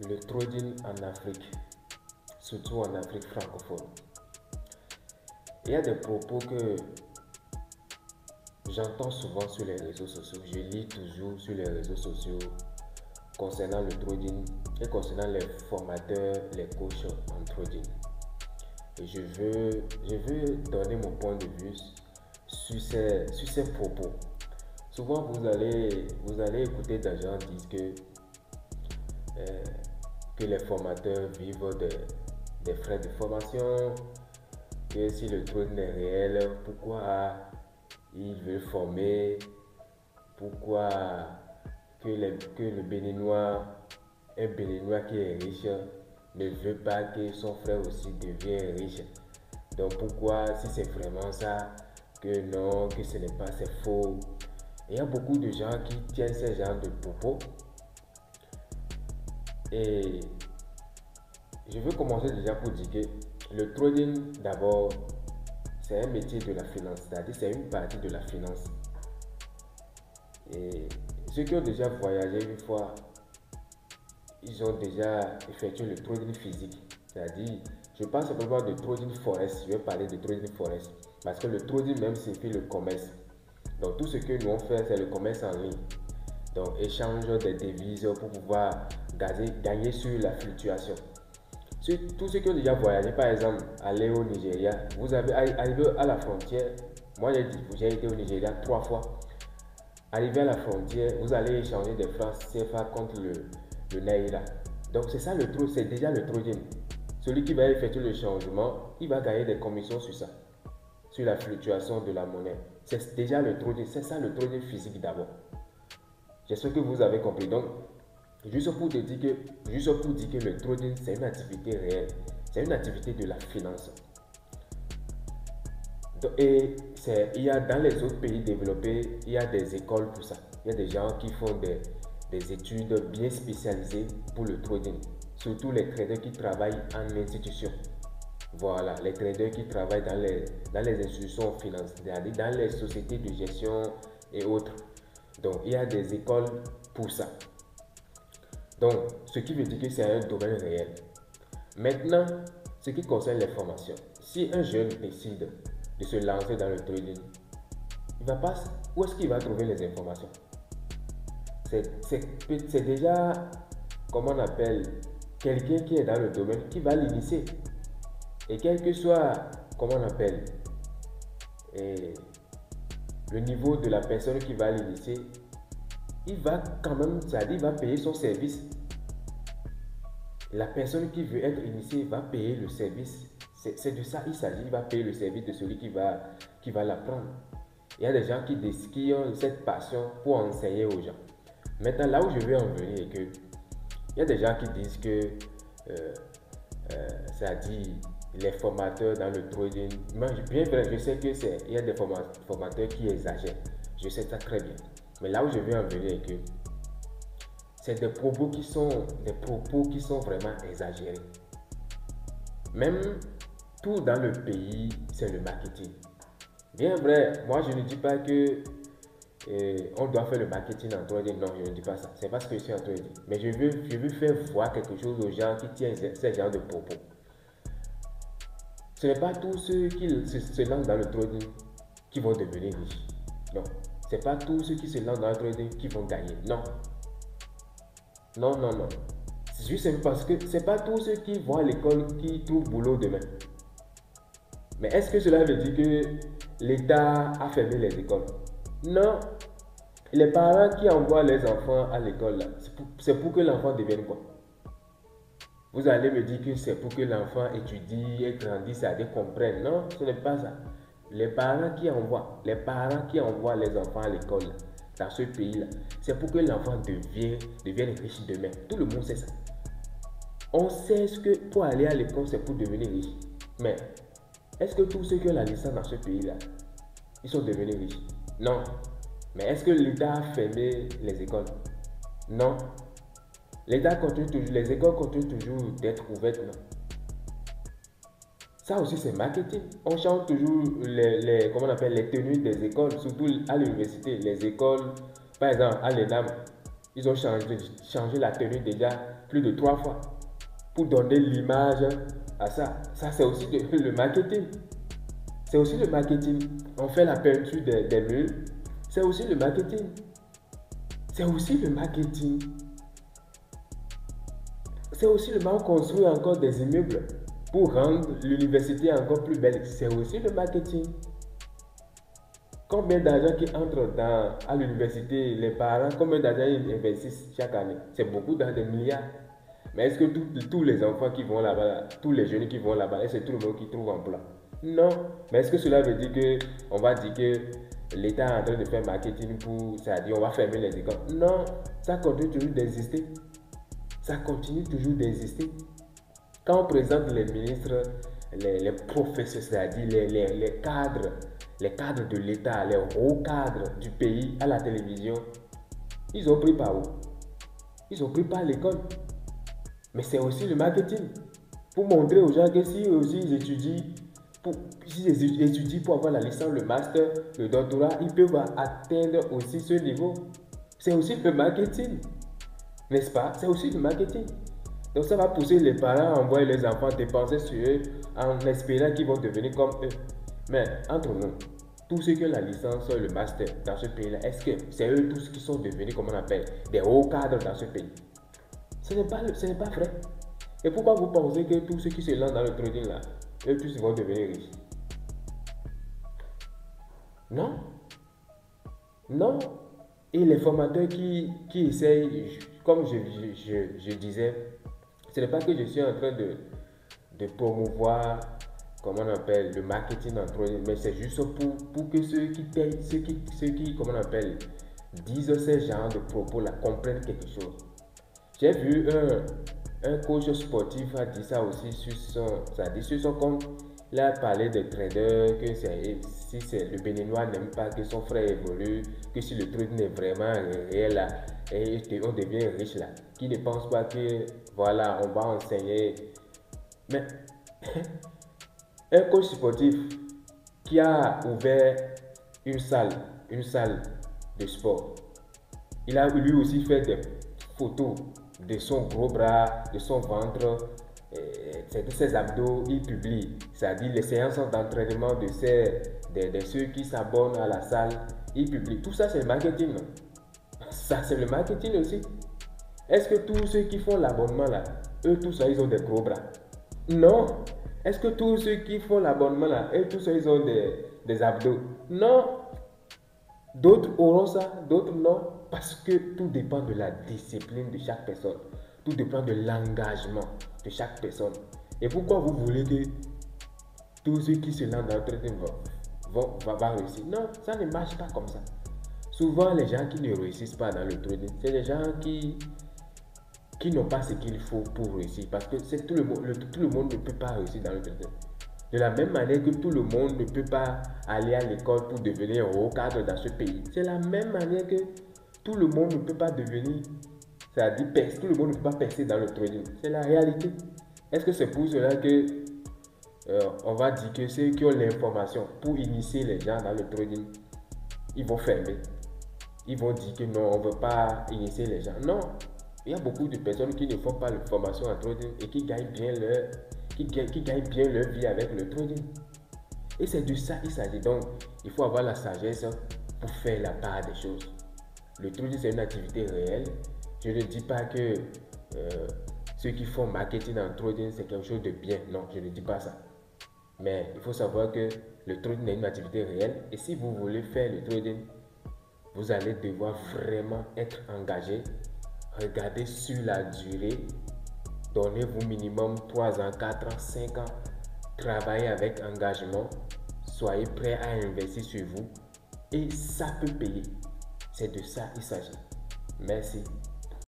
Le trading en Afrique, surtout en Afrique francophone. Il y a des propos que j'entends souvent sur les réseaux sociaux, je lis toujours sur les réseaux sociaux concernant le trading et concernant les formateurs, les coachs en trading. Et je veux donner mon point de vue sur ces propos. Souvent, vous allez écouter des gens dire que les formateurs vivent des frais de formation, que si le trading est réel, pourquoi ils veulent former, pourquoi que le Béninois, un Béninois qui est riche, ne veut pas que son frère aussi devienne riche. Donc pourquoi, si c'est vraiment ça, que non, que ce n'est pas, c'est faux. Il y a beaucoup de gens qui tiennent ce genre de propos. Et je veux commencer déjà pour dire que le trading, d'abord, c'est un métier de la finance, c'est-à-dire c'est une partie de la finance. Et ceux qui ont déjà voyagé une fois, ils ont déjà effectué le trading physique. C'est-à-dire, je parle simplement de trading forex, je vais parler de trading forex. Parce que le trading même signifie le commerce. Donc tout ce que nous on fait, c'est le commerce en ligne. Donc échange des devises pour pouvoir gagner sur la fluctuation. Tous ceux qui ont déjà voyagé, par exemple, aller au Nigeria, vous avez arrivé à la frontière. Moi, j'ai été au Nigeria 3 fois. Arrivé à la frontière, vous allez échanger des francs CFA contre le Naira. Donc, c'est ça le trou, c'est déjà le trading. Celui qui va effectuer le changement, il va gagner des commissions sur ça, sur la fluctuation de la monnaie. C'est déjà le trading, c'est ça le trading physique d'abord. J'espère que vous avez compris. Donc, juste pour dire que le trading, c'est une activité réelle. C'est une activité de la finance. Et il y a dans les autres pays développés, il y a des écoles pour ça. Il y a des gens qui font des études bien spécialisées pour le trading. Surtout les traders qui travaillent en institution. Voilà, les traders qui travaillent dans les institutions financières, dans les sociétés de gestion et autres. Donc, il y a des écoles pour ça. Donc, ce qui veut dire que c'est un domaine réel. Maintenant, ce qui concerne les formations. Si un jeune décide de se lancer dans le trading, il va pas, où est-ce qu'il va trouver les informations? C'est déjà, comment on appelle, quelqu'un qui est dans le domaine qui va l'initier. Et quel que soit, comment on appelle, le niveau de la personne qui va l'initier, il va quand même, c'est-à-dire il va payer son service. La personne qui veut être initiée va payer le service. C'est de ça il s'agit, il va payer le service de celui qui va l'apprendre. Il y a des gens qui ont cette passion pour enseigner aux gens. Maintenant, là où je veux en venir est que il y a des gens qui disent que c'est-à-dire les formateurs dans le trading, bien vrai, je sais il y a des formateurs qui exagèrent. Je sais ça très bien. Mais là où je veux en venir est que c'est des propos qui sont vraiment exagérés. Même tout dans le pays, c'est le marketing. Bien vrai, moi je ne dis pas que on doit faire le marketing en trading. Non, je ne dis pas ça. C'est pas ce que je suis en train de dire. Mais je veux faire voir quelque chose aux gens qui tiennent ce genre de propos. Ce n'est pas tous ceux qui se lancent dans le trading qui vont devenir riches. Non. Ce n'est pas tous ceux qui se lancent dans le trading qui vont gagner. Non. Non, non, non. C'est juste parce que ce n'est pas tous ceux qui vont à l'école qui trouvent boulot demain. Mais est-ce que cela veut dire que l'État a fermé les écoles? Non. Les parents qui envoient les enfants à l'école, c'est pour que l'enfant devienne quoi? Vous allez me dire que c'est pour que l'enfant étudie et grandisse, c'est-à-dire comprenne. Non, ce n'est pas ça. Les parents qui envoient les enfants à l'école dans ce pays-là, c'est pour que l'enfant devienne riche demain. Tout le monde sait ça. On sait que pour aller à l'école, c'est pour devenir riche. Mais est-ce que tous ceux qui ont la licence dans ce pays-là, ils sont devenus riches? Non. Mais est-ce que l'État a fermé les écoles? Non. L'État continue toujours, les écoles continuent toujours d'être ouvertes. Non? Ça aussi, c'est marketing. On change toujours comment on appelle, les tenues des écoles, surtout à l'université. Les écoles, par exemple, à l'ENAM, ils ont changé la tenue déjà plus de 3 fois pour donner l'image à ça. Ça, c'est aussi le marketing. C'est aussi le marketing. On fait la peinture des murs. C'est aussi le marketing. C'est aussi le marketing. C'est aussi le marketing. On construit encore des immeubles pour rendre l'université encore plus belle. C'est aussi le marketing. Combien d'argent qui entre à l'université, les parents, combien d'argent ils investissent chaque année? C'est beaucoup dans des milliards. Mais est-ce que tous les enfants qui vont là-bas, tous les jeunes qui vont là-bas, est-ce que tout le monde qui trouve emploi? Non. Mais est-ce que cela veut dire qu'on va dire que l'État est en train de faire marketing pour, c'est-à-dire on va fermer les écoles? Non. Ça continue toujours d'exister. Ça continue toujours d'exister. Quand on présente les ministres, les professeurs, c'est-à-dire les cadres de l'État, les hauts cadres du pays à la télévision, ils ont pris par où? Ils ont pris par l'école. Mais c'est aussi le marketing. Pour montrer aux gens que si aussi ils étudient pour avoir la licence, le master, le doctorat, ils peuvent atteindre aussi ce niveau. C'est aussi le marketing. N'est-ce pas? C'est aussi le marketing. Donc ça va pousser les parents à envoyer les enfants dépenser sur eux en espérant qu'ils vont devenir comme eux. Mais entre nous, tous ceux qui ont la licence, le master dans ce pays-là, est-ce que c'est eux tous qui sont devenus, comment on appelle, des hauts cadres dans ce pays? Ce n'est pas vrai. Et pourquoi vous pensez que tous ceux qui se lancent dans le trading là, eux tous vont devenir riches? Non. Non. Et les formateurs qui essayent, comme je disais, ce n'est pas que je suis en train de promouvoir, comment on appelle, le marketing en trading, mais c'est juste pour que ceux qui, comment on appelle, disent ces genres de propos là comprennent quelque chose. J'ai vu un coach sportif a dit ça aussi sur son compte. Il a parlé des traders, que si le Béninois n'aime pas que son frère évolue, que si le trading est vraiment réel là, et on devient riche là, qui ne pense pas que voilà, on va enseigner. Mais un coach sportif qui a ouvert une salle de sport, il a lui aussi fait des photos de son gros bras, de son ventre, de ses abdos, il publie. C'est-à-dire les séances d'entraînement de ceux qui s'abonnent à la salle, il publie. Tout ça, c'est le marketing. Non? Ça, c'est le marketing aussi. Est-ce que tous ceux qui font l'abonnement là, eux tous ça, ils ont des gros bras? Non. Est-ce que tous ceux qui font l'abonnement là, eux tous ça, ils ont des abdos? Non. D'autres auront ça, d'autres non. Parce que tout dépend de la discipline de chaque personne. Tout dépend de l'engagement de chaque personne. Et pourquoi vous voulez que tous ceux qui se lancent dans le trading vont réussir? Non, ça ne marche pas comme ça. Souvent, les gens qui ne réussissent pas dans le trading, c'est les gens qui n'ont pas ce qu'il faut pour réussir. Parce que tout le monde ne peut pas réussir dans le trading. De la même manière que tout le monde ne peut pas aller à l'école pour devenir un haut cadre dans ce pays. C'est la même manière que tout le monde ne peut pas devenir, c'est-à-dire tout le monde ne peut pas percer dans le trading. C'est la réalité. Est-ce que c'est pour cela que on va dire que ceux qui ont l'information pour initier les gens dans le trading, ils vont fermer? Ils vont dire que non, on ne veut pas initier les gens. Non, il y a beaucoup de personnes qui ne font pas de formation en trading et qui gagnent bien leur vie avec le trading. Et c'est de ça qu'il s'agit. Donc, il faut avoir la sagesse pour faire la part des choses. Le trading, c'est une activité réelle. Je ne dis pas que ceux qui font marketing en trading, c'est quelque chose de bien. Non, je ne dis pas ça. Mais il faut savoir que le trading est une activité réelle. Et si vous voulez faire le trading, vous allez devoir vraiment être engagé. Regardez sur la durée. Donnez-vous minimum 3 ans, 4 ans, 5 ans. Travaillez avec engagement. Soyez prêt à investir sur vous. Et ça peut payer. C'est de ça qu'il s'agit. Merci.